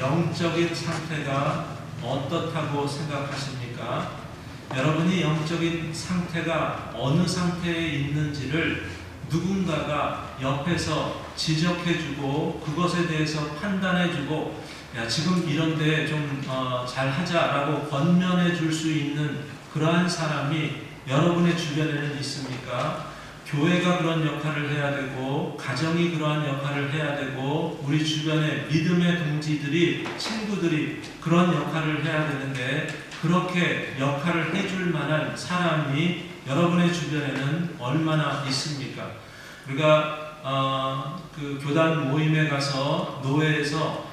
영적인 상태가 어떻다고 생각하십니까? 여러분이 영적인 상태가 어느 상태에 있는지를 누군가가 옆에서 지적해주고 그것에 대해서 판단해주고 야 지금 이런데 좀 잘하자라고 권면해 줄 수 있는 그러한 사람이 여러분의 주변에는 있습니까? 교회가 그런 역할을 해야 되고 가정이 그러한 역할을 해야 되고 우리 주변의 믿음의 동지들이 친구들이 그런 역할을 해야 되는데 그렇게 역할을 해줄 만한 사람이 여러분의 주변에는 얼마나 있습니까? 우리가 그 교단 모임에 가서 노회에서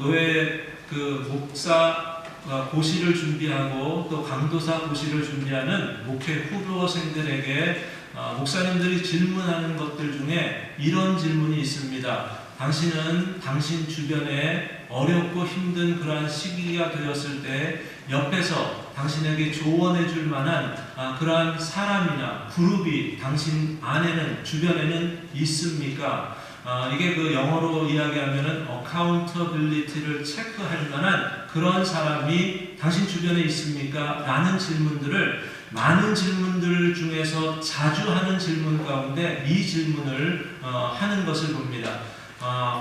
노회 그 목사 고시를 준비하고 또 강도사 고시를 준비하는 목회 후보생들에게 목사님들이 질문하는 것들 중에 이런 질문이 있습니다. 당신은 당신 주변에 어렵고 힘든 그러한 시기가 되었을 때 옆에서 당신에게 조언해 줄 만한 그러한 사람이나 그룹이 당신 안에는 주변에는 있습니까? 이게 그 영어로 이야기하면은 accountability를 체크할 만한 그런 사람이 당신 주변에 있습니까? 라는 질문들을 많은 질문들 중에서 자주 하는 질문 가운데 이 질문을 하는 것을 봅니다.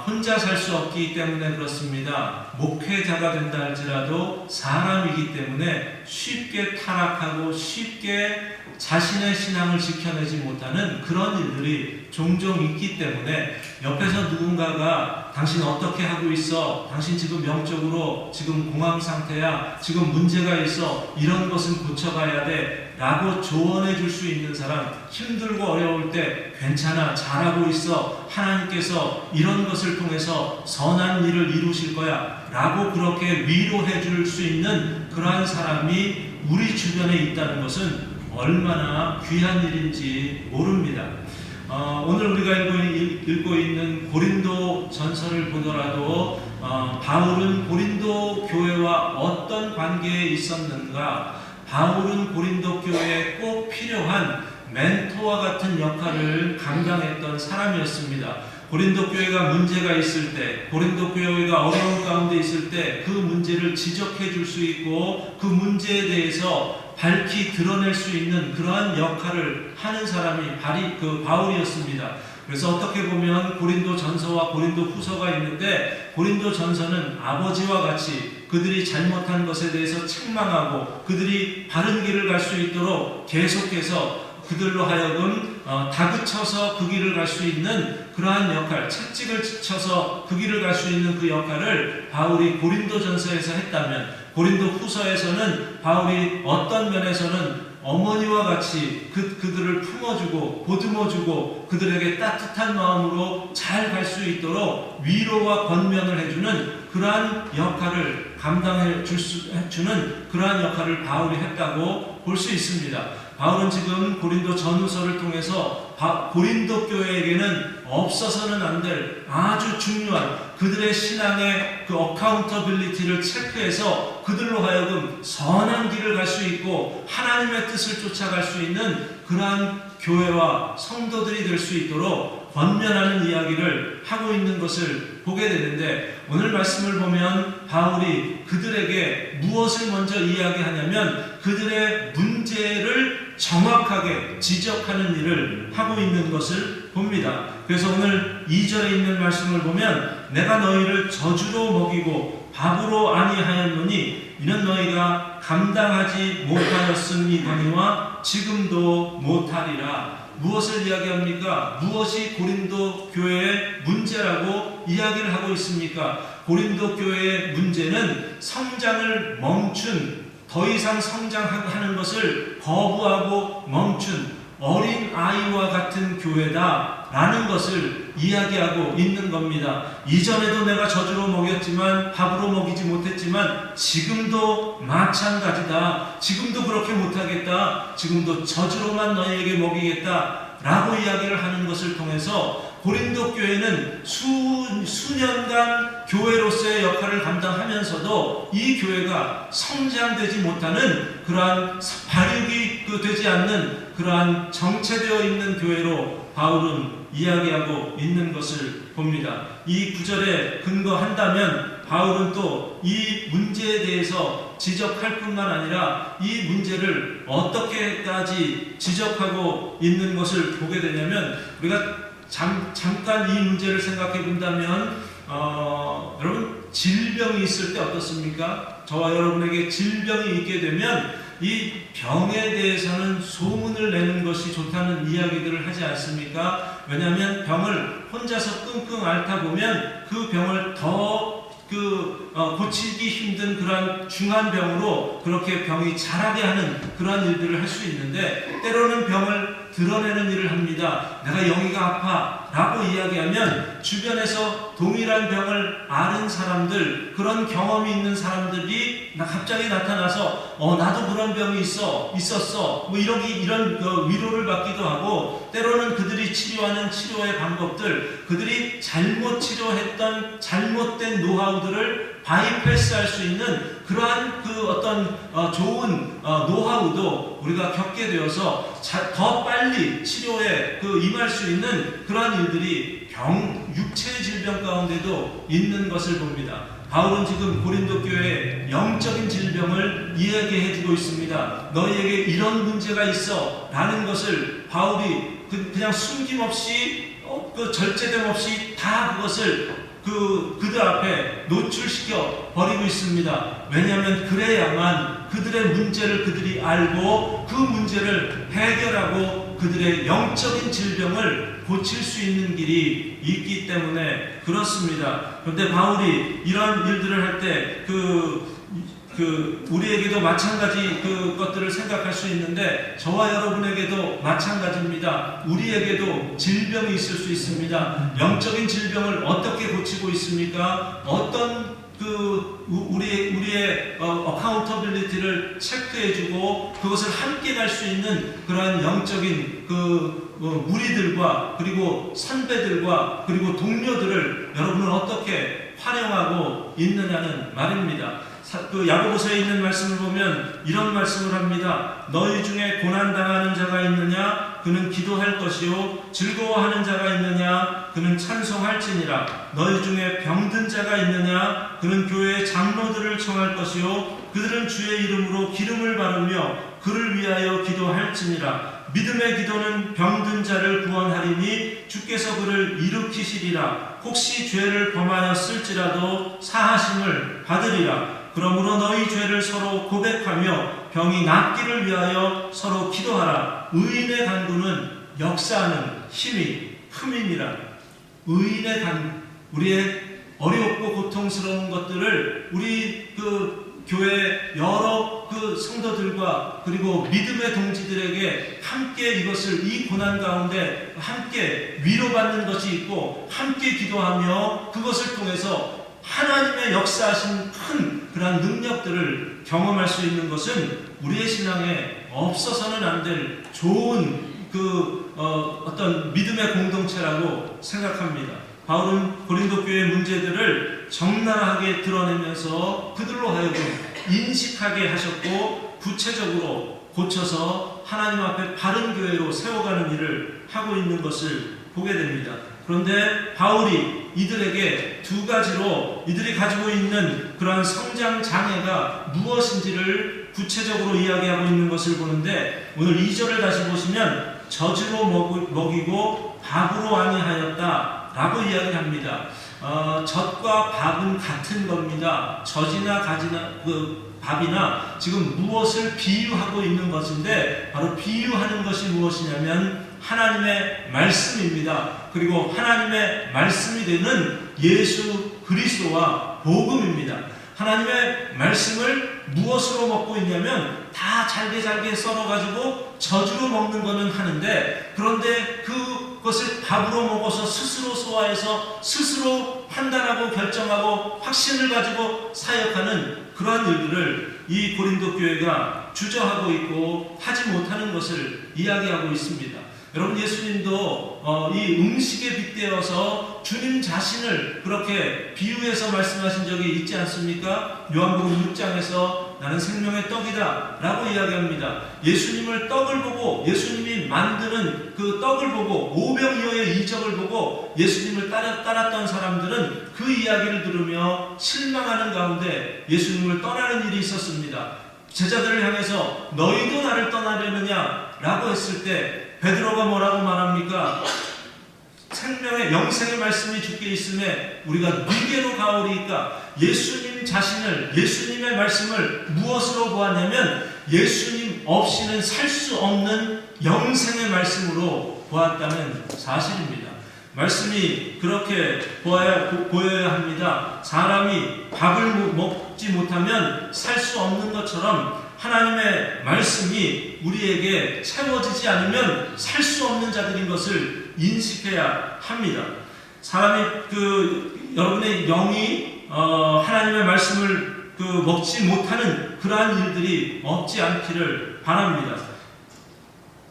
혼자 살 수 없기 때문에 그렇습니다. 목회자가 된다 할지라도 사람이기 때문에 쉽게 타락하고 쉽게 자신의 신앙을 지켜내지 못하는 그런 일들이 종종 있기 때문에 옆에서 누군가가 당신 어떻게 하고 있어? 당신 지금 영적으로 지금 공황 상태야? 지금 문제가 있어? 이런 것은 고쳐가야 돼? 라고 조언해 줄 수 있는 사람, 힘들고 어려울 때 괜찮아, 잘하고 있어, 하나님께서 이런 것을 통해서 선한 일을 이루실 거야 라고 그렇게 위로해 줄 수 있는 그러한 사람이 우리 주변에 있다는 것은 얼마나 귀한 일인지 모릅니다. 오늘 우리가 읽고 있는 고린도 전서를 보더라도 바울은 고린도 교회와 어떤 관계에 있었는가? 바울은 고린도 교회에 꼭 필요한 멘토와 같은 역할을 감당했던 사람이었습니다. 고린도 교회가 문제가 있을 때, 고린도 교회가 어려운 가운데 있을 때 그 문제를 지적해 줄 수 있고 그 문제에 대해서 밝히 드러낼 수 있는 그러한 역할을 하는 사람이 바울이었습니다. 그래서 어떻게 보면 고린도 전서와 고린도 후서가 있는데 고린도 전서는 아버지와 같이 그들이 잘못한 것에 대해서 책망하고 그들이 바른 길을 갈 수 있도록 계속해서 그들로 하여금 다그쳐서 그 길을 갈 수 있는 그러한 역할, 채찍을 쳐서 그 길을 갈 수 있는 그 역할을 바울이 고린도 전서에서 했다면 고린도 후서에서는 바울이 어떤 면에서는 어머니와 같이 그들을 품어주고 보듬어주고 그들에게 따뜻한 마음으로 잘 갈 수 있도록 위로와 권면을 해주는 그러한 역할을 감당해 주는 그러한 역할을 바울이 했다고 볼 수 있습니다. 바울은 지금 고린도 전후서를 통해서 고린도 교회에게는 없어서는 안 될 아주 중요한 그들의 신앙의 그 어카운터빌리티를 체크해서 그들로 하여금 선한 길을 갈 수 있고 하나님의 뜻을 쫓아갈 수 있는 그러한 교회와 성도들이 될 수 있도록 권면하는 이야기를 하고 있는 것을 보게 되는데 오늘 말씀을 보면 바울이 그들에게 무엇을 먼저 이야기하냐면 그들의 문제를 정확하게 지적하는 일을 하고 있는 것을 봅니다. 그래서 오늘 2절에 있는 말씀을 보면 내가 너희를 저주로 먹이고 밥으로 아니하였노니 이는 너희가 감당하지 못하였음이거니와 지금도 못하리라. 무엇을 이야기합니까? 무엇이 고린도 교회의 문제라고 이야기를 하고 있습니까? 고린도 교회의 문제는 성장을 멈춘, 더 이상 성장하는 것을 거부하고 멈춘 어린 아이와 같은 교회다 라는 것을 이야기하고 있는 겁니다. 이전에도 내가 저주로 먹였지만 밥으로 먹이지 못했지만 지금도 마찬가지다. 지금도 그렇게 못하겠다. 지금도 저주로만 너희에게 먹이겠다 라고 이야기를 하는 것을 통해서 고린도 교회는 수년간 교회로서의 역할을 감당하면서도 이 교회가 성장되지 못하는 그러한 발육이 되지 않는 그러한 정체되어 있는 교회로 바울은 이야기하고 있는 것을 봅니다. 이 구절에 근거한다면 바울은 또 이 문제에 대해서 지적할 뿐만 아니라 이 문제를 어떻게까지 지적하고 있는 것을 보게 되냐면, 우리가 잠깐 이 문제를 생각해 본다면 여러분, 질병이 있을 때 어떻습니까? 저와 여러분에게 질병이 있게 되면 이 병에 대해서는 소문을 내는 것이 좋다는 이야기들을 하지 않습니까? 왜냐하면 병을 혼자서 끙끙 앓다 보면 그 병을 더 고치기 힘든 그러한 중한 병으로 그렇게 병이 자라게 하는 그러한 일들을 할 수 있는데, 때로는 병을 드러내는 일을 합니다. 내가 여기가 아파 라고 이야기하면 주변에서 동일한 병을 앓은 사람들, 그런 경험이 있는 사람들이 갑자기 나타나서 나도 그런 병이 있었어 뭐 이런 위로를 받기도 하고, 때로는 그들이 치료하는 치료의 방법들, 그들이 잘못 치료했던 잘못된 노하우들을 바이패스할 수 있는 그러한 좋은 노하우도 우리가 겪게 되어서 더 빨리 치료에 임할 수 있는 그러한 일들이 육체의 질병 가운데도 있는 것을 봅니다. 바울은 지금 고린도 교회에 영적인 질병을 이야기해주고 있습니다. 너희에게 이런 문제가 있어 라는 것을 바울이 그냥 숨김없이 절제됨 없이 다 그것을 그들 앞에 노출시켜 버리고 있습니다. 왜냐하면 그래야만 그들의 문제를 그들이 알고 그 문제를 해결하고 그들의 영적인 질병을 고칠 수 있는 길이 있기 때문에 그렇습니다. 그런데 바울이 이런 일들을 할 때 우리에게도 마찬가지 것들을 생각할 수 있는데, 저와 여러분에게도 마찬가지입니다. 우리에게도 질병이 있을 수 있습니다. 영적인 질병을 어떻게 고치고 있습니까? 어떤 우리의 어카운터빌리티를 체크해주고 그것을 함께 갈 수 있는 그러한 영적인 무리들과 그리고 선배들과 그리고 동료들을 여러분은 어떻게 활용하고 있느냐는 말입니다. 야고보서에 있는 말씀을 보면 이런 말씀을 합니다. 너희 중에 고난당하는 자가 있느냐? 그는 기도할 것이요. 즐거워하는 자가 있느냐? 그는 찬송할지니라. 너희 중에 병든 자가 있느냐? 그는 교회의 장로들을 청할 것이요. 그들은 주의 이름으로 기름을 바르며 그를 위하여 기도할지니라. 믿음의 기도는 병든 자를 구원하리니 주께서 그를 일으키시리라. 혹시 죄를 범하였을지라도 사하심을 받으리라. 그러므로 너희 죄를 서로 고백하며 병이 낫기를 위하여 서로 기도하라. 의인의 간구는 역사하는 힘이 흠이니라. 의인의 간구, 우리의 어렵고 고통스러운 것들을 우리 교회 여러 성도들과 그리고 믿음의 동지들에게 함께 이 고난 가운데 함께 위로받는 것이 있고 함께 기도하며 그것을 통해서 하나님의 역사하신 큰 그러한 능력들을 경험할 수 있는 것은 우리의 신앙에 없어서는 안 될 좋은 어떤 믿음의 공동체라고 생각합니다. 바울은 고린도 교회의 문제들을 적나라하게 드러내면서 그들로 하여금 인식하게 하셨고 구체적으로 고쳐서 하나님 앞에 바른 교회로 세워가는 일을 하고 있는 것을 보게 됩니다. 그런데 바울이 이들에게 두 가지로 이들이 가지고 있는 그러한 성장 장애가 무엇인지를 구체적으로 이야기하고 있는 것을 보는데, 오늘 2절을 다시 보시면 젖으로 먹이고 밥으로 아니하였다 라고 이야기합니다. 젖과 밥은 같은 겁니다. 젖이나 가지나 밥이나 지금 무엇을 비유하고 있는 것인데, 바로 비유하는 것이 무엇이냐면 하나님의 말씀입니다. 그리고 하나님의 말씀이 되는 예수 그리스도와 복음입니다. 하나님의 말씀을 무엇으로 먹고 있냐면 다 잘게 썰어가지고 젖으로 먹는 거는 하는데, 그런데 그것을 밥으로 먹어서 스스로 소화해서 스스로 판단하고 결정하고 확신을 가지고 사역하는 그러한 일들을 이 고린도 교회가 주저하고 있고 하지 못하는 것을 이야기하고 있습니다. 여러분, 예수님도 이 음식에 빗대어서 주님 자신을 그렇게 비유해서 말씀하신 적이 있지 않습니까? 요한복음 6장에서 나는 생명의 떡이다 라고 이야기합니다. 예수님을 떡을 보고, 예수님이 만드는 그 떡을 보고, 오병이어의 이적을 보고 예수님을 따랐던 사람들은 그 이야기를 들으며 실망하는 가운데 예수님을 떠나는 일이 있었습니다. 제자들을 향해서 너희도 나를 떠나려느냐 라고 했을 때 베드로가 뭐라고 말합니까? 생명의 영생의 말씀이 주께 있음에 우리가 누게로 가오리이까. 예수님 자신을, 예수님의 말씀을 무엇으로 보았냐면 예수님 없이는 살 수 없는 영생의 말씀으로 보았다는 사실입니다. 말씀이 그렇게 보여야 합니다. 사람이 밥을 먹지 못하면 살 수 없는 것처럼 하나님의 말씀이 우리에게 채워지지 않으면 살 수 없는 자들인 것을 인식해야 합니다. 사람이 여러분의 영이 하나님의 말씀을 먹지 못하는 그러한 일들이 없지 않기를 바랍니다.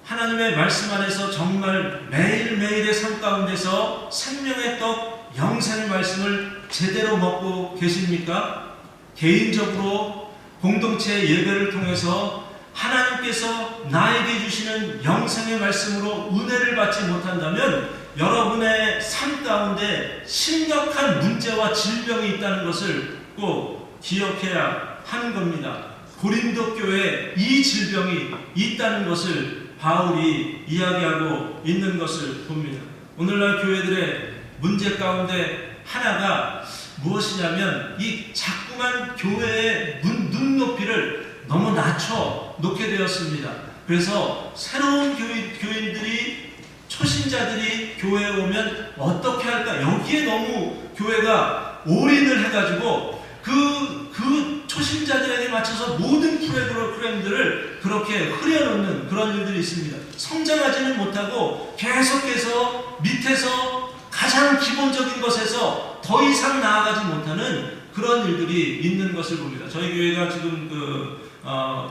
하나님의 말씀 안에서 정말 매일매일의 삶 가운데서 생명의 떡, 영생의 말씀을 제대로 먹고 계십니까? 개인적으로 공동체 예배를 통해서 하나님께서 나에게 주시는 영생의 말씀으로 은혜를 받지 못한다면 여러분의 삶 가운데 심각한 문제와 질병이 있다는 것을 꼭 기억해야 하는 겁니다. 고린도 교회에 이 질병이 있다는 것을 바울이 이야기하고 있는 것을 봅니다. 오늘날 교회들의 문제 가운데 하나가 무엇이냐면 이 자꾸만 교회의 눈높이를 너무 낮춰 놓게 되었습니다. 그래서 새로운 교인들이, 초신자들이 교회에 오면 어떻게 할까? 여기에 너무 교회가 올인을 해가지고 그 초신자들에게 맞춰서 모든 프로그램들을 그렇게 흐려놓는 그런 일들이 있습니다. 성장하지는 못하고 계속해서 밑에서 가장 기본적인 것에서 더 이상 나아가지 못하는 그런 일들이 있는 것을 봅니다. 저희 교회가 지금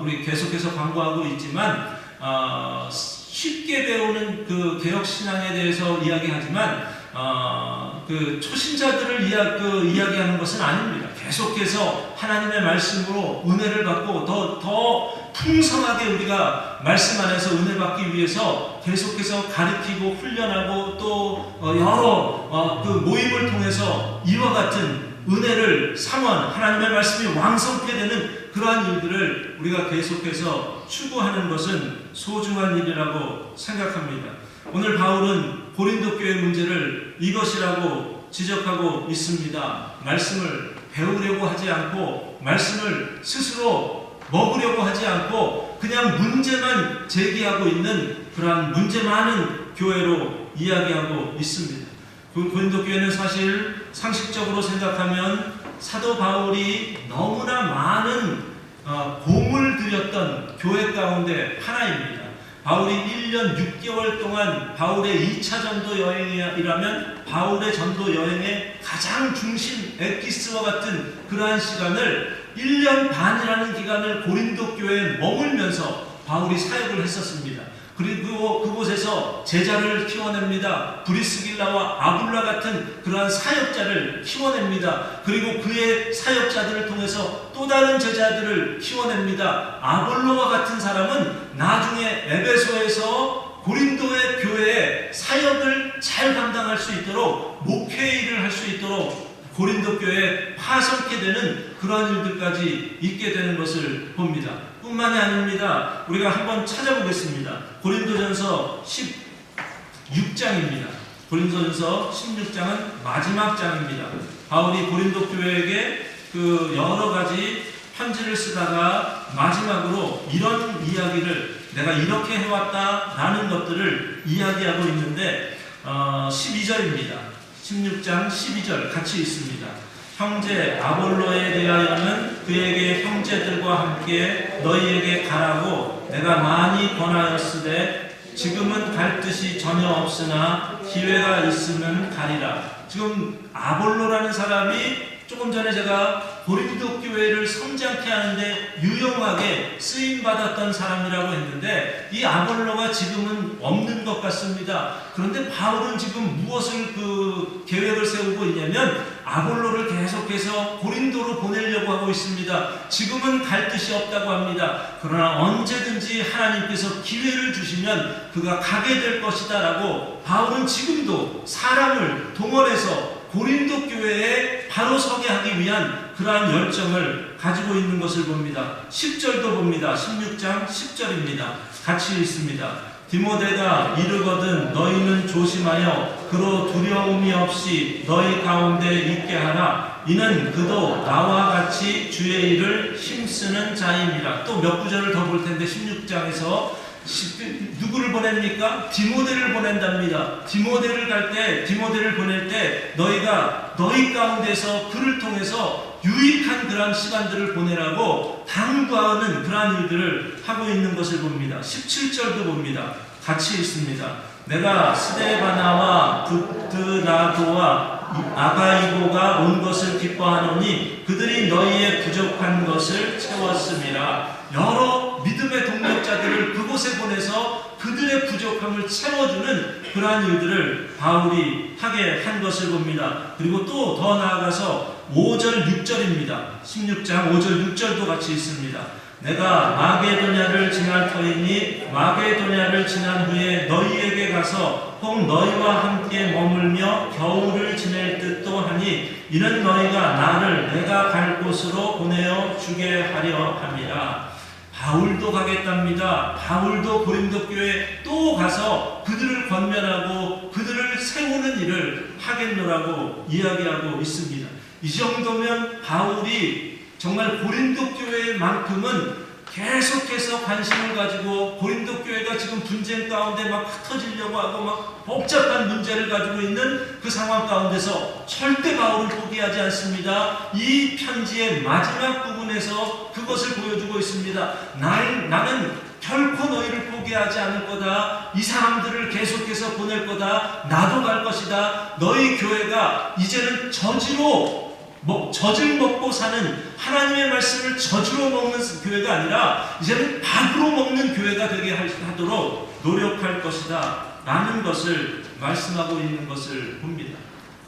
우리 계속해서 광고하고 있지만 쉽게 배우는 그 개혁신앙에 대해서 이야기하지만 그 초신자들을 이야기하는 것은 아닙니다. 계속해서 하나님의 말씀으로 은혜를 받고 더 풍성하게 우리가 말씀 안에서 은혜 받기 위해서 계속해서 가르치고 훈련하고 또 여러 그 모임을 통해서 이와 같은 은혜를 삼원, 하나님의 말씀이 왕성케 되는 그러한 일들을 우리가 계속해서 추구하는 것은 소중한 일이라고 생각합니다. 오늘 바울은 고린도 교회 문제를 이것이라고 지적하고 있습니다. 말씀을 배우려고 하지 않고 말씀을 스스로 먹으려고 하지 않고 그냥 문제만 제기하고 있는 그러한 문제 많은 교회로 이야기하고 있습니다. 고린도 교회는 사실 상식적으로 생각하면 사도 바울이 너무나 많은 공을 들였던 교회 가운데 하나입니다. 바울이 1년 6개월 동안 바울의 2차 전도 여행이라면 바울의 전도 여행의 가장 중심 엑기스와 같은 그러한 시간을 1년 반이라는 기간을 고린도 교회에 머물면서 바울이 사역을 했었습니다. 그리고 그곳에서 제자를 키워냅니다. 브리스길라와 아굴라 같은 그러한 사역자를 키워냅니다. 그리고 그의 사역자들을 통해서 또 다른 제자들을 키워냅니다. 아볼로와 같은 사람은 나중에 에베소에서 고린도의 교회에 사역을 잘 감당할 수 있도록 목회 일을 할 수 있도록 고린도 교회에 파송케 되는 그러한 일들까지 있게 되는 것을 봅니다. 뿐만이 아닙니다. 우리가 한번 찾아보겠습니다. 고린도전서 16장입니다. 고린도전서 16장은 마지막 장입니다. 바울이 고린도 교회에게 그 여러 가지 편지를 쓰다가 마지막으로 이런 이야기를 내가 이렇게 해왔다라는 것들을 이야기하고 있는데 12절입니다. 16장 12절 같이 있습니다. 형제 아볼로에 대하여는 그에게 형제들과 함께 너희에게 가라고 내가 많이 권하였으되 지금은 갈 뜻이 전혀 없으나 기회가 있으면 가리라. 지금 아볼로라는 사람이 조금 전에 제가 고린도 교회를 성장케 하는데 유용하게 쓰임받았던 사람이라고 했는데, 이 아볼로가 지금은 없는 것 같습니다. 그런데 바울은 지금 무엇을 계획을 세우고 있냐면 아볼로를 계속해서 고린도로 보내려고 하고 있습니다. 지금은 갈 뜻이 없다고 합니다. 그러나 언제든지 하나님께서 기회를 주시면 그가 가게 될 것이다 라고 바울은 지금도 사람을 동원해서 고린도 교회에 바로 서게 하기 위한 그러한 열정을 가지고 있는 것을 봅니다. 10절도 봅니다. 16장 10절입니다. 같이 읽습니다. 디모데가 이르거든 너희는 조심하여 그로 두려움이 없이 너희 가운데 있게 하라. 이는 그도 나와 같이 주의 일을 힘쓰는 자임이라. 또 몇 구절을 더 볼 텐데 16장에서 누구를 보냅니까? 디모데를 보낸답니다. 디모데를 보낼 때 너희가 너희 가운데서 그를 통해서 유익한 그러한 시간들을 보내라고 당부하는 그러한 일들을 하고 있는 것을 봅니다. 17절도 봅니다. 같이 읽습니다. 내가 스데바나와 부드라도와 아가이고가 온 것을 기뻐하노니 그들이 너희의 부족한 것을 채웠음이라. 여러 믿음의 동력자들을 그곳에 보내서 그들의 부족함을 채워주는 그러한 일들을 바울이 하게 한 것을 봅니다. 그리고 또 더 나아가서 5절 6절입니다. 16장 5절 6절도 같이 있습니다. 내가 마게도냐를 지날 터이니 마게도냐를 지난 후에 너희에게 가서 혹 너희와 함께 머물며 겨울을 지낼 듯도 하니 이는 너희가 나를 내가 갈 곳으로 보내어 주게 하려 함이라. 바울도 가겠답니다. 바울도 고린도 교회에 또 가서 그들을 권면하고 그들을 세우는 일을 하겠노라고 이야기하고 있습니다. 이 정도면 바울이 정말 고린도 교회만큼은 계속해서 관심을 가지고 고린도 교회가 지금 분쟁 가운데 막 흩어지려고 하고 막 복잡한 문제를 가지고 있는 그 상황 가운데서 절대 바울을 포기하지 않습니다. 이 편지의 마지막 부분에서 그것을 보여주고 있습니다. 나는 결코 너희를 포기하지 않을 거다. 이 사람들을 계속해서 보낼 거다. 나도 갈 것이다. 너희 교회가 이제는 젖을 먹고 사는 하나님의 말씀을 젖으로 먹는 교회가 아니라 이제는 밥으로 먹는 교회가 되게 하도록 노력할 것이다 라는 것을 말씀하고 있는 것을 봅니다.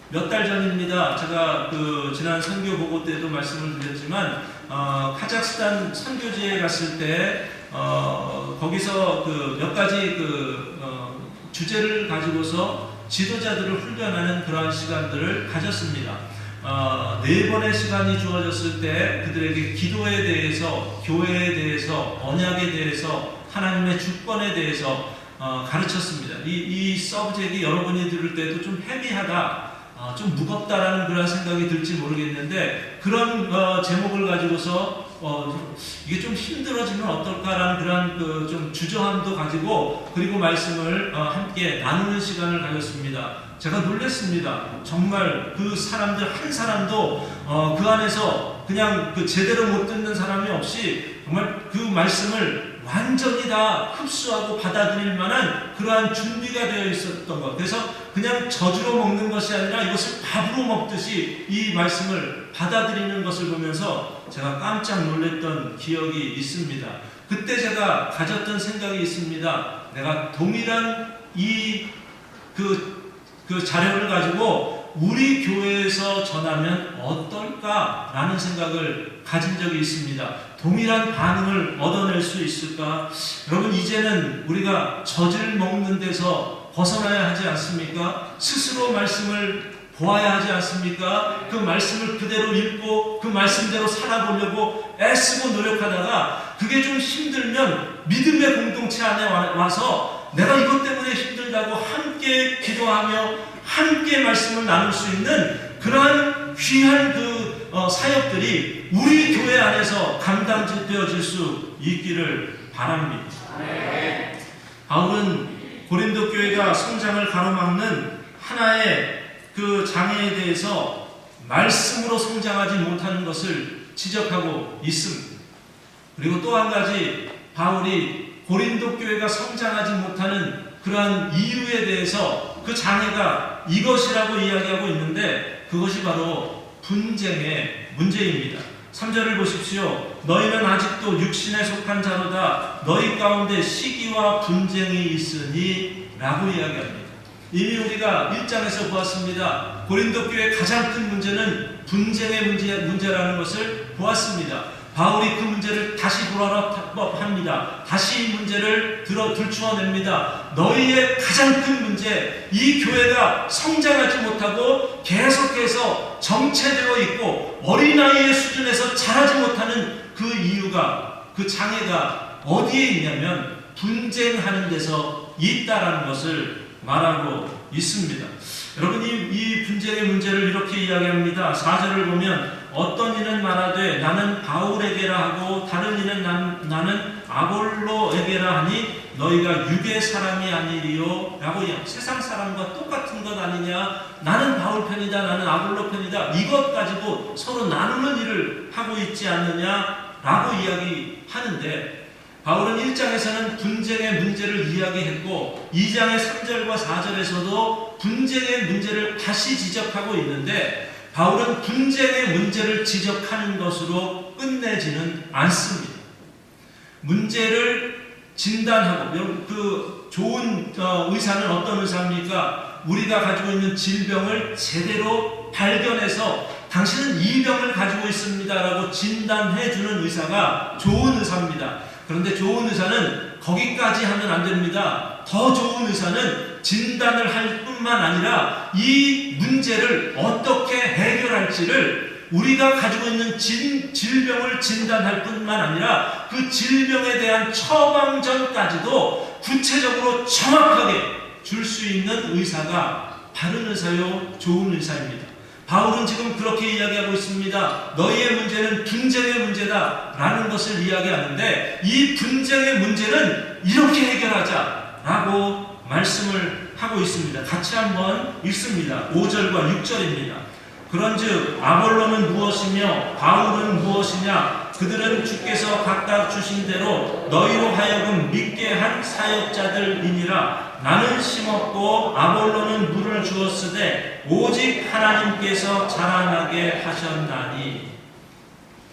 몇 달 전입니다. 제가 지난 선교 보고 때도 말씀을 드렸지만 카자흐스탄 선교지에 갔을 때 거기서 몇 가지 주제를 가지고서 지도자들을 훈련하는 그러한 시간들을 가졌습니다. 4번의 시간이 주어졌을 때 그들에게 기도에 대해서, 교회에 대해서, 언약에 대해서, 하나님의 주권에 대해서 가르쳤습니다. 이 서브젝이 여러분이 들을 때도 좀 헤비하다, 좀 무겁다라는 그런 생각이 들지 모르겠는데, 그런 제목을 가지고서 이게 좀 힘들어지면 어떨까라는 그런 좀 주저함도 가지고, 그리고 말씀을 함께 나누는 시간을 가졌습니다. 제가 놀랐습니다. 정말 그 사람들 한 사람도 그 안에서 그냥 제대로 못 듣는 사람이 없이 정말 그 말씀을 완전히 다 흡수하고 받아들일 만한 그러한 준비가 되어 있었던 것. 그래서 그냥 젖으로 먹는 것이 아니라 이것을 밥으로 먹듯이 이 말씀을 받아들이는 것을 보면서 제가 깜짝 놀랐던 기억이 있습니다. 그때 제가 가졌던 생각이 있습니다. 내가 동일한 그 자료를 가지고 우리 교회에서 전하면 어떨까라는 생각을 가진 적이 있습니다. 동일한 반응을 얻어낼 수 있을까? 여러분, 이제는 우리가 젖을 먹는 데서 벗어나야 하지 않습니까? 스스로 말씀을 보아야 하지 않습니까? 그 말씀을 그대로 읽고 그 말씀대로 살아보려고 애쓰고 노력하다가 그게 좀 힘들면 믿음의 공동체 안에 와서 내가 이것 때문에 힘들다고 함께 기도하며 함께 말씀을 나눌 수 있는 그러한 귀한 사역들이 우리 교회 안에서 감당되어질 수 있기를 바랍니다. 바울은 고린도 교회가 성장을 가로막는 하나의 그 장애에 대해서 말씀으로 성장하지 못하는 것을 지적하고 있습니다. 그리고 또 한 가지, 바울이 고린도 교회가 성장하지 못하는 그러한 이유에 대해서 그 장애가 이것이라고 이야기하고 있는데, 그것이 바로 분쟁의 문제입니다. 3절을 보십시오. 너희는 아직도 육신에 속한 자로다. 너희 가운데 시기와 분쟁이 있으니 라고 이야기합니다. 이미 우리가 1장에서 보았습니다. 고린도 교회의 가장 큰 문제는 분쟁의 문제라는 것을 보았습니다. 바울이 그 문제를 다시 돌아합니다. 다시 이 문제를 들추어냅니다. 너희의 가장 큰 문제, 이 교회가 성장하지 못하고 계속해서 정체되어 있고 어린아이의 수준에서 자라지 못하는 그 이유가, 그 장애가 어디에 있냐면 분쟁하는 데서 있다라는 것을 말하고 있습니다. 여러분, 이 분쟁의 문제를 이렇게 이야기합니다. 4절을 보면 어떤 이는 말하되 나는 바울에게라 하고 다른 이는 나는 아볼로에게라 하니 너희가 육의 사람이 아니리요 라고 이야기합니다. 세상 사람과 똑같은 것 아니냐, 나는 바울 편이다, 나는 아볼로 편이다, 이것 가지고 서로 나누는 일을 하고 있지 않느냐 라고 이야기하는데, 바울은 1장에서는 분쟁의 문제를 이야기했고 2장의 3절과 4절에서도 분쟁의 문제를 다시 지적하고 있는데, 바울은 분쟁의 문제를 지적하는 것으로 끝내지는 않습니다. 문제를 진단하고, 여러분, 그 좋은 의사는 어떤 의사입니까? 우리가 가지고 있는 질병을 제대로 발견해서 당신은 이 병을 가지고 있습니다라고 진단해주는 의사가 좋은 의사입니다. 그런데 좋은 의사는 거기까지 하면 안 됩니다. 더 좋은 의사는 진단을 할 뿐만 아니라 이 문제를 어떻게 해결할지를, 우리가 가지고 있는 질병을 진단할 뿐만 아니라 그 질병에 대한 처방전까지도 구체적으로 정확하게 줄 수 있는 의사가 바른 의사요, 좋은 의사입니다. 바울은 지금 그렇게 이야기하고 있습니다. 너희의 문제는 분쟁의 문제다 라는 것을 이야기하는데, 이 분쟁의 문제는 이렇게 해결하자 라고 말씀을 하고 있습니다. 같이 한번 읽습니다. 5절과 6절입니다. 그런즉 아볼로는 무엇이며 바울은 무엇이냐? 그들은 주께서 각각 주신 대로 너희로 하여금 믿게 한 사역자들이니라. 나는 심었고 아볼로는 물을 주었으되 오직 하나님께서 자라나게 하셨나니.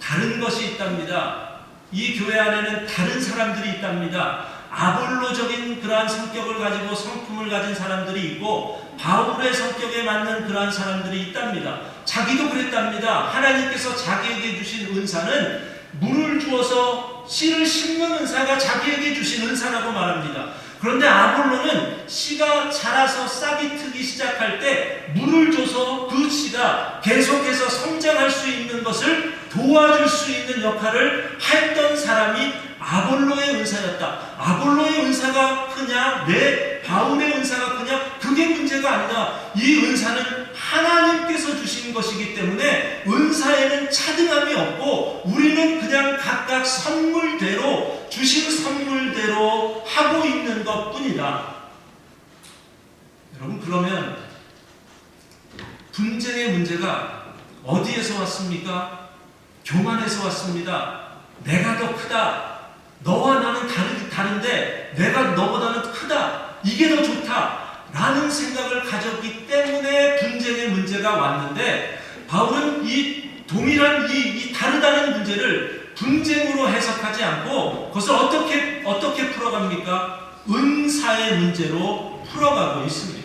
다른 것이 있답니다. 이 교회 안에는 다른 사람들이 있답니다. 아볼로적인 그러한 성격을 가지고 성품을 가진 사람들이 있고 바울의 성격에 맞는 그러한 사람들이 있답니다. 자기도 그랬답니다. 하나님께서 자기에게 주신 은사는 물을 주어서 씨를 심는 은사가 자기에게 주신 은사라고 말합니다. 그런데 아볼로는 씨가 자라서 싹이 트기 시작할 때 물을 줘서 그 씨가 계속해서 성장할 수 있는 것을 도와줄 수 있는 역할을 했던 사람이 아볼로의 은사였다. 아볼로의 은사가 크냐, 내 바울의 은사가 크냐, 그게 문제가 아니다. 이 은사는 하나님께서 주신 것이기 때문에 은사에는 차등함이 없고 우리는 그냥 각각 선물대로, 주신 선물대로 하고 있는 것뿐이다. 여러분, 그러면 분쟁의 문제가 어디에서 왔습니까? 교만에서 왔습니다. 내가 더 크다. 너와 나는 다른데 내가 너보다는 크다. 이게 더 좋다. 라는 생각을 가졌기 때문에 분쟁의 문제가 왔는데, 바울은 이 동일한 이 다르다는 문제를 분쟁으로 해석하지 않고 그것을 어떻게 풀어갑니까? 은사의 문제로 풀어가고 있습니다.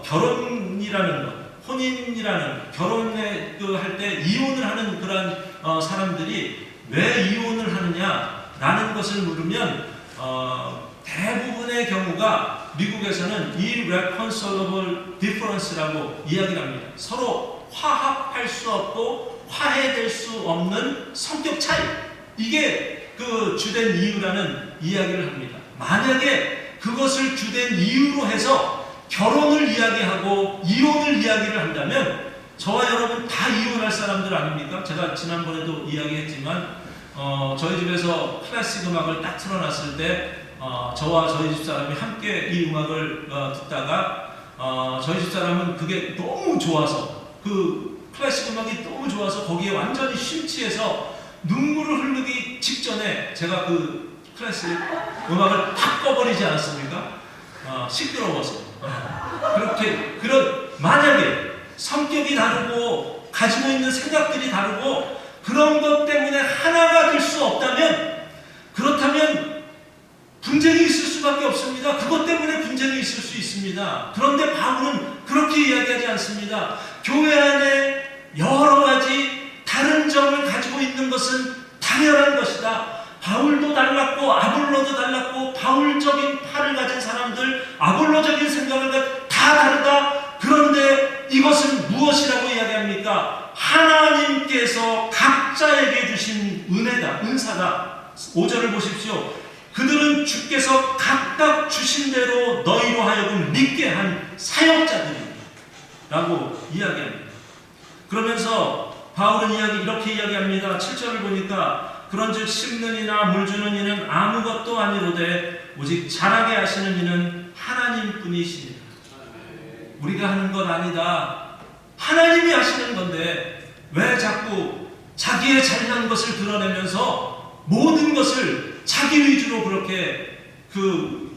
결혼이라는 것, 혼인이라는, 결혼에 할 때 이혼을 하는 그런 사람들이 왜 이혼을 하느냐라는 것을 물으면 대부분의 경우가 미국에서는 irreconcilable difference라고 이야기를 합니다. 서로 화합할 수 없고 화해될 수 없는 성격 차이, 이게 그 주된 이유라는 이야기를 합니다. 만약에 그것을 주된 이유로 해서 결혼을 이야기하고 이혼을 이야기를 한다면 저와 여러분 다 이혼할 사람들 아닙니까? 제가 지난번에도 이야기했지만 저희 집에서 클래식 음악을 딱 틀어놨을 때 저와 저희 집사람이 함께 이 음악을 듣다가 저희 집사람은 그게 너무 좋아서, 그 클래식 음악이 너무 좋아서 거기에 완전히 심취해서 눈물을 흐르기 직전에 제가 그 클래식 음악을 탁 꺼버리지 않았습니까? 시끄러워서. 만약에 성격이 다르고 가지고 있는 생각들이 다르고 그런 것 때문에 하나가 될 수 없다면, 그렇다면 분쟁이 있을 수밖에 없습니다. 그것 때문에 분쟁이 있을 수 있습니다. 그런데 바울은 그렇게 이야기하지 않습니다. 교회 안에 여러 가지 다른 점을 가지고 있는 것은 당연한 것이다. 바울도 달랐고 아볼로도 달랐고 바울적인 팔을 가진 사람들, 아볼로적인 생각을 가진 다 다르다. 그런데 이것은 무엇이라고 이야기합니까? 하나님께서 각자에게 주신 은혜다, 은사다. 5절을 보십시오. 그들은 주께서 각각 주신 대로 너희로 하여금 믿게 한 사역자들이라고 이야기합니다. 그러면서 바울은 이렇게 이야기합니다. 7절을 보니까 그런즉 심는 이나 물 주는 이는 아무것도 아니로되 오직 자라게 하시는 이는 하나님뿐이시니라. 우리가 하는 것 아니다. 하나님이 하시는 건데 왜 자꾸 자기의 잘난 것을 드러내면서 모든 것을 자기 위주로 그렇게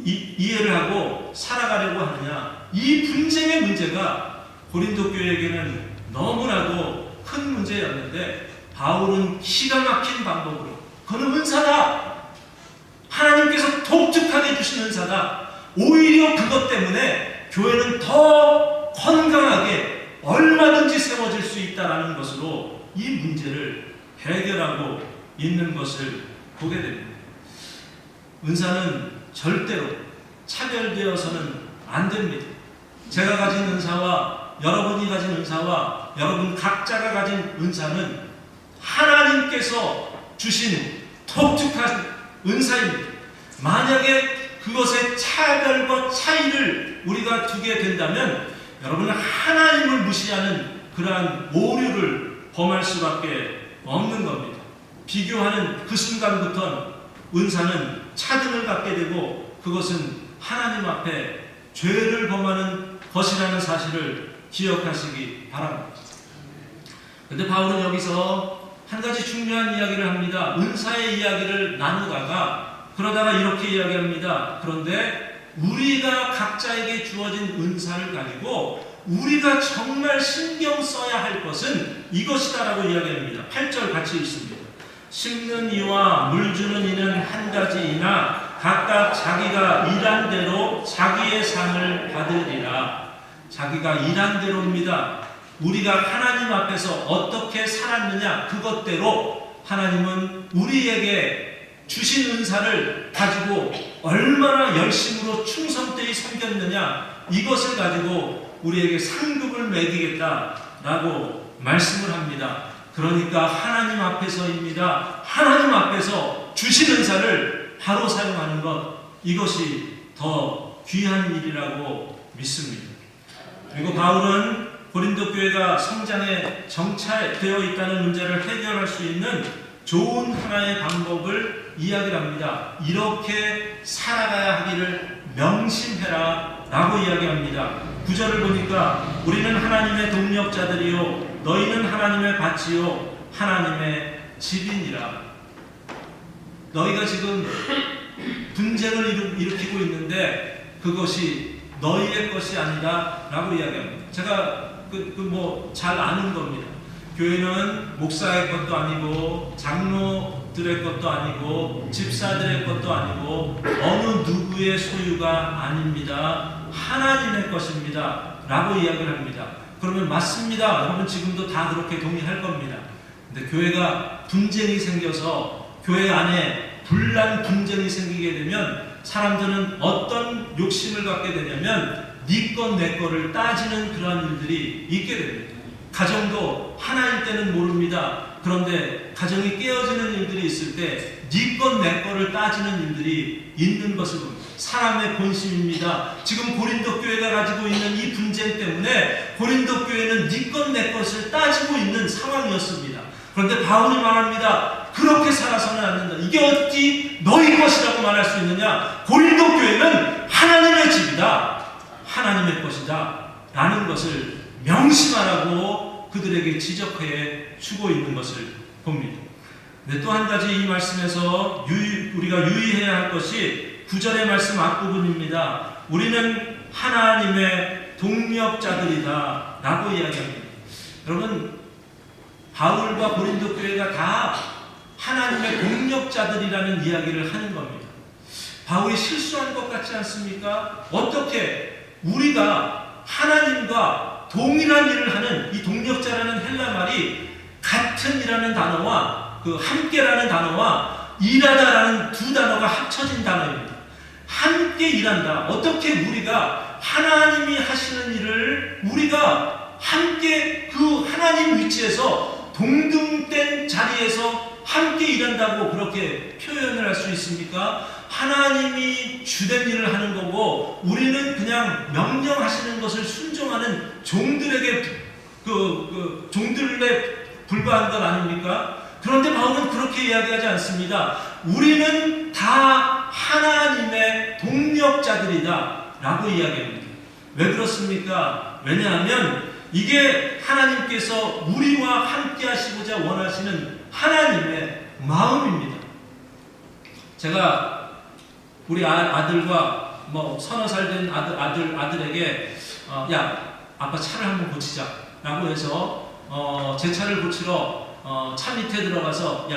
이해를 하고 살아가려고 하느냐. 이 분쟁의 문제가 고린도 교회에게는 너무나도 큰 문제였는데 바울은 기가 막힌 방법으로, 그는 은사다, 하나님께서 독특하게 주신 은사다, 오히려 그것 때문에 교회는 더 건강하게 얼마든지 세워질 수 있다는 것으로 이 문제를 해결하고 있는 것을 보게 됩니다. 은사는 절대로 차별되어서는 안 됩니다. 제가 가진 은사와 여러분이 가진 은사와 여러분 각자가 가진 은사는 하나님께서 주신 독특한 은사입니다. 만약에 그것의 차별과 차이를 우리가 두게 된다면 여러분은 하나님을 무시하는 그러한 오류를 범할 수밖에 없는 겁니다. 비교하는 그 순간부터 은사는 차등을 갖게 되고 그것은 하나님 앞에 죄를 범하는 것이라는 사실을 기억하시기 바랍니다. 그런데 바울은 여기서 한 가지 중요한 이야기를 합니다. 은사의 이야기를 나누다가 그러다가 이렇게 이야기합니다. 그런데 우리가 각자에게 주어진 은사를 가지고 우리가 정말 신경 써야 할 것은 이것이다라고 이야기합니다. 8절 같이 읽습니다. 심는 이와 물 주는 이는 한 가지이나 각각 자기가 일한 대로 자기의 상을 받으리라. 자기가 일한 대로입니다. 우리가 하나님 앞에서 어떻게 살았느냐, 그것대로 하나님은 우리에게 주신 은사를 가지고 얼마나 열심으로 충성되이 섬겼느냐, 이것을 가지고 우리에게 상급을 매기겠다라고 말씀을 합니다. 그러니까 하나님 앞에서입니다. 하나님 앞에서 주신 은사를 바로 사용하는 것, 이것이 더 귀한 일이라고 믿습니다. 그리고 바울은 고린도 교회가 성장에 정찰되어 있다는 문제를 해결할 수 있는 좋은 하나의 방법을 이야기합니다. 이렇게 살아가야 하기를 명심해라 라고 이야기합니다. 9절을 보니까 우리는 하나님의 동력자들이요 너희는 하나님의 밭이요 하나님의 집이니라. 너희가 지금 분쟁을 일으키고 있는데 그것이 너희의 것이 아니다 라고 이야기합니다. 제가 잘 아는 겁니다. 교회는 목사의 것도 아니고 장로들의 것도 아니고 집사들의 것도 아니고 어느 누구의 소유가 아닙니다. 하나님의 것입니다 라고 이야기를 합니다. 그러면 맞습니다. 여러분 지금도 다 그렇게 동의할 겁니다. 근데 교회가 분쟁이 생겨서 교회 안에 분란 분쟁이 생기게 되면 사람들은 어떤 욕심을 갖게 되냐면 네 것 내 거를 따지는 그러한 일들이 있게 됩니다. 가정도 하나일 때는 모릅니다. 그런데 가정이 깨어지는 일들이 있을 때 네 것 내 거를 따지는 일들이 있는 것을 봅니다. 사람의 본심입니다. 지금 고린도 교회가 가지고 있는 이 분쟁 때문에 고린도 교회는 네 것 내 것을 따지고 있는 상황이었습니다. 그런데 바울이 말합니다. 그렇게 살아서는 안 된다. 이게 어찌 너희 것이라고 말할 수 있느냐? 고린도 교회는 하나님의 집이다. 하나님의 것이다. 라는 것을 명심하라고 그들에게 지적해 주고 있는 것을 봅니다. 근데 또 한 가지 이 말씀에서 우리가 유의해야 할 것이 9절의 말씀 앞부분입니다. 우리는 하나님의 동력자들이다 라고 이야기합니다. 여러분, 바울과 고린도 교회가 다 하나님의 동력자들이라는 이야기를 하는 겁니다. 바울이 실수한 것 같지 않습니까? 어떻게 우리가 하나님과 동일한 일을 하는 이 동력자라는 헬라 말이 같은이라는 단어와 그 함께라는 단어와 일하다라는 두 단어가 합쳐진 단어입니다. 함께 일한다. 어떻게 우리가 하나님이 하시는 일을 우리가 함께 그 하나님 위치에서 동등된 자리에서 함께 일한다고 그렇게 표현을 할 수 있습니까? 하나님이 주된 일을 하는 거고 우리는 그냥 명령하시는 것을 순종하는 종들에게 종들에 불과한 것 아닙니까? 그런데 바울은 그렇게 이야기하지 않습니다. 우리는 다 하나님의 동력자들이다 라고 이야기합니다. 왜 그렇습니까? 왜냐하면 이게 하나님께서 우리와 함께 하시고자 원하시는 하나님의 마음입니다. 제가 우리 아들과 서너 살 된 아들에게 야, 아빠 차를 한번 고치자 라고 해서 제 차를 고치러 차 밑에 들어가서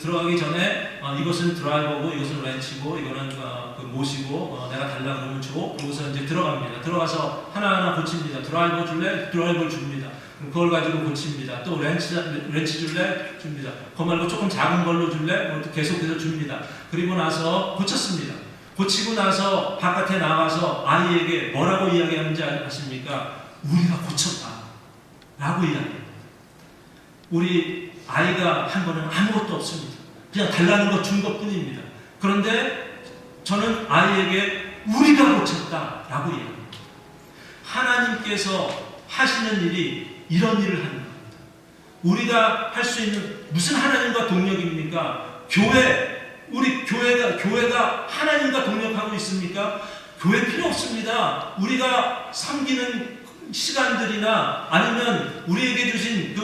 들어가기 전에 이것은 드라이버고 이것은 렌치고 이거는 모시고 내가 달라 그러면 줘. 그러고서 이제 들어갑니다. 들어가서 하나하나 고칩니다. 드라이버 줄래? 드라이버를 줍니다. 그걸 가지고 고칩니다. 또 렌치 줄래? 줍니다. 그거 말고 조금 작은 걸로 줄래? 계속해서 줍니다. 그리고 나서 고쳤습니다. 고치고 나서 바깥에 나가서 아이에게 뭐라고 이야기하는지 아십니까? 우리가 고쳤다 라고 이야기합니다. 우리 아이가 한 거는 아무것도 없습니다. 그냥 달라는 거 준 것 뿐입니다. 그런데 저는 아이에게 우리가 고쳤다 라고 이야기합니다. 하나님께서 하시는 일이 이런 일을 하는 겁니다. 우리가 할 수 있는 무슨 하나님과 동력입니까? 우리 교회가 하나님과 동력하고 있습니까? 교회 필요 없습니다. 우리가 섬기는 시간들이나 아니면 우리에게 주신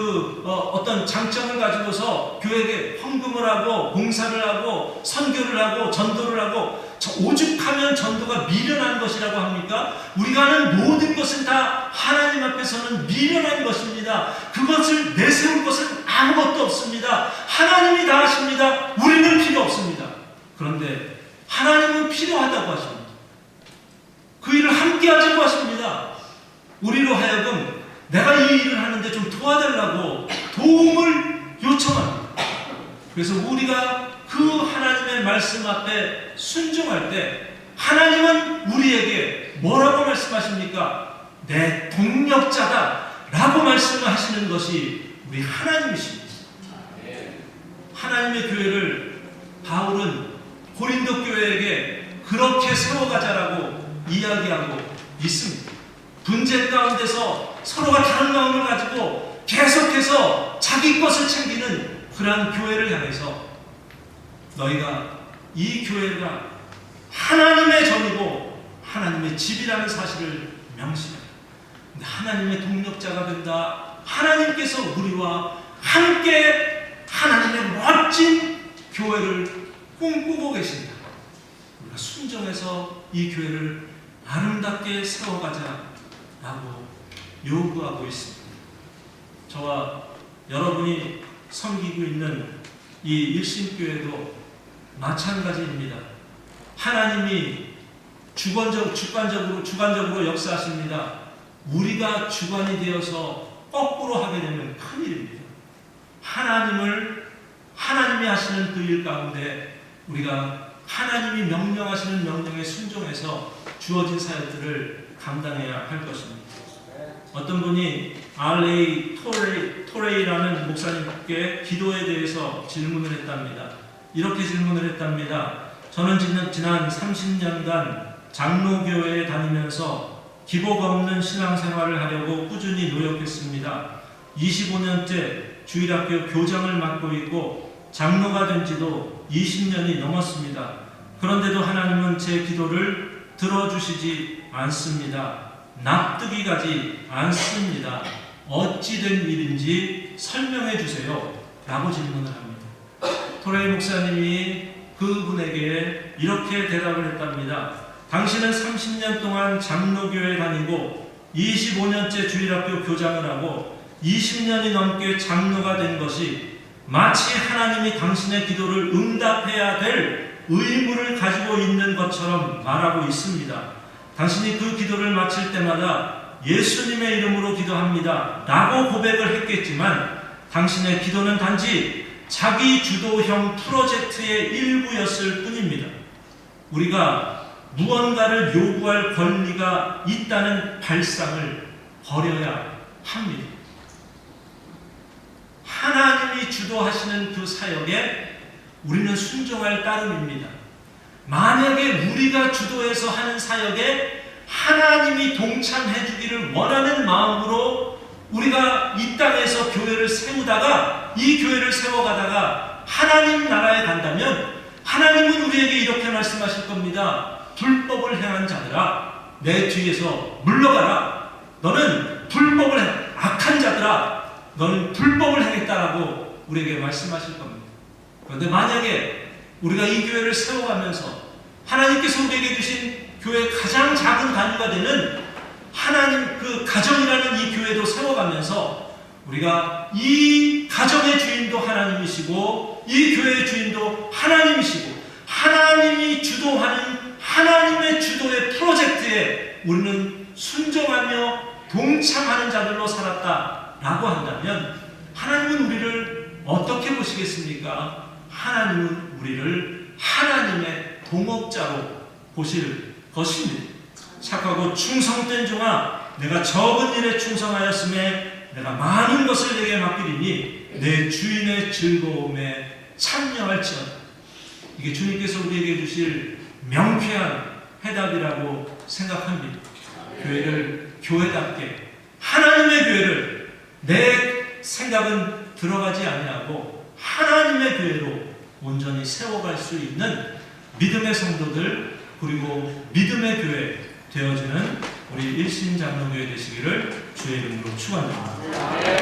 어떤 장점을 가지고서 교회에 헌금을 하고 봉사를 하고 선교를 하고 전도를 하고 오죽하면 전도가 미련한 것이라고 합니까? 우리가 하는 모든 것은 다 하나님 앞에서는 미련한 것입니다. 그것을 내세울 것은 아무것도 없습니다. 하나님이 다 하십니다. 우리는 필요 없습니다. 그런데 하나님은 필요하다고 하십니다. 그 일을 함께 하자고 하십니다. 우리로 하여금 내가 이 일을 하는데 좀 도와달라고 도움을 요청합니다. 그래서 우리가 그 하나님의 말씀 앞에 순종할 때 하나님은 우리에게 뭐라고 말씀하십니까? 내 동력자다 라고 말씀을 하시는 것이 우리 하나님이십니다. 하나님의 교회를 바울은 고린도 교회에게 그렇게 세워가자라고 이야기하고 있습니다. 분쟁 가운데서 서로가 다른 마음을 가지고 계속해서 자기 것을 챙기는 그러한 교회를 향해서 너희가 이 교회가 하나님의 전이고 하나님의 집이라는 사실을 명심해라. 하나님의 동력자가 된다. 하나님께서 우리와 함께 하나님의 멋진 교회를 꿈꾸고 계신다. 우리가 순종해서 이 교회를 아름답게 세워가자 라고 요구하고 있습니다. 저와 여러분이 섬기고 있는 이 일심교회도 마찬가지입니다. 하나님이 주관적으로 역사하십니다. 우리가 주관이 되어서 거꾸로 하게 되면 큰일입니다. 하나님이 하시는 그 일 가운데 우리가 하나님이 명령하시는 명령에 순종해서 주어진 사역들을 감당해야 할 것입니다. 어떤 분이 R.A. 토레이라는 목사님께 기도에 대해서 질문을 했답니다. 이렇게 질문을 했답니다. 저는 지난 30년간 장로교회에 다니면서 기복 없는 신앙생활을 하려고 꾸준히 노력했습니다. 25년째 주일학교 교장을 맡고 있고 장로가 된 지도 20년이 넘었습니다. 그런데도 하나님은 제 기도를 들어주시지 않습니다. 납득이 가지 않습니다. 어찌 된 일인지 설명해 주세요. 라고 질문을 합니다. 토레이 목사님이 그분에게 이렇게 대답을 했답니다. 당신은 30년 동안 장로교회 다니고 25년째 주일학교 교장을 하고 20년이 넘게 장로가 된 것이 마치 하나님이 당신의 기도를 응답해야 될 의무를 가지고 있는 것처럼 말하고 있습니다. 당신이 그 기도를 마칠 때마다 예수님의 이름으로 기도합니다 라고 고백을 했겠지만 당신의 기도는 단지 자기 주도형 프로젝트의 일부였을 뿐입니다. 우리가 무언가를 요구할 권리가 있다는 발상을 버려야 합니다. 하나님이 주도하시는 그 사역에 우리는 순종할 따름입니다. 만약에 우리가 주도해서 하는 사역에 하나님이 동참해 주기를 원하는 마음으로 우리가 이 땅에서 교회를 세우다가 이 교회를 세워가다가 하나님 나라에 간다면 하나님은 우리에게 이렇게 말씀하실 겁니다. 불법을 행한 자들아, 내 뒤에서 물러가라. 너는 불법을 악한 자들아, 너는 불법을 행했다라고 우리에게 말씀하실 겁니다. 그런데 만약에 우리가 이 교회를 세워가면서 하나님께서 우리에게 주신 교회의 가장 작은 단위가 되는 하나님 그 가정이라는 이 교회도 세워가면서 우리가 이 가정의 주인도 하나님이시고 이 교회의 주인도 하나님이시고 하나님이 주도하는 하나님의 주도의 프로젝트에 우리는 순종하며 동참하는 자들로 살았다라고 한다면 하나님은 우리를 어떻게 보시겠습니까? 하나님은 우리를 하나님의 동업자로 보실 것입니다. 착하고 충성된 종아, 내가 적은 일에 충성하였음에 내가 많은 것을 내게 맡기리니 내 주인의 즐거움에 참여할지어다. 이게 주님께서 우리에게 주실 명쾌한 해답이라고 생각합니다. 교회를 교회답게 하나님의 교회를 내 생각은 들어가지 아니하고 하나님의 교회로 온전히 세워갈 수 있는 믿음의 성도들 그리고 믿음의 교회 되어주는 우리 일신장로교회 되시기를 주의 이름으로 축원합니다.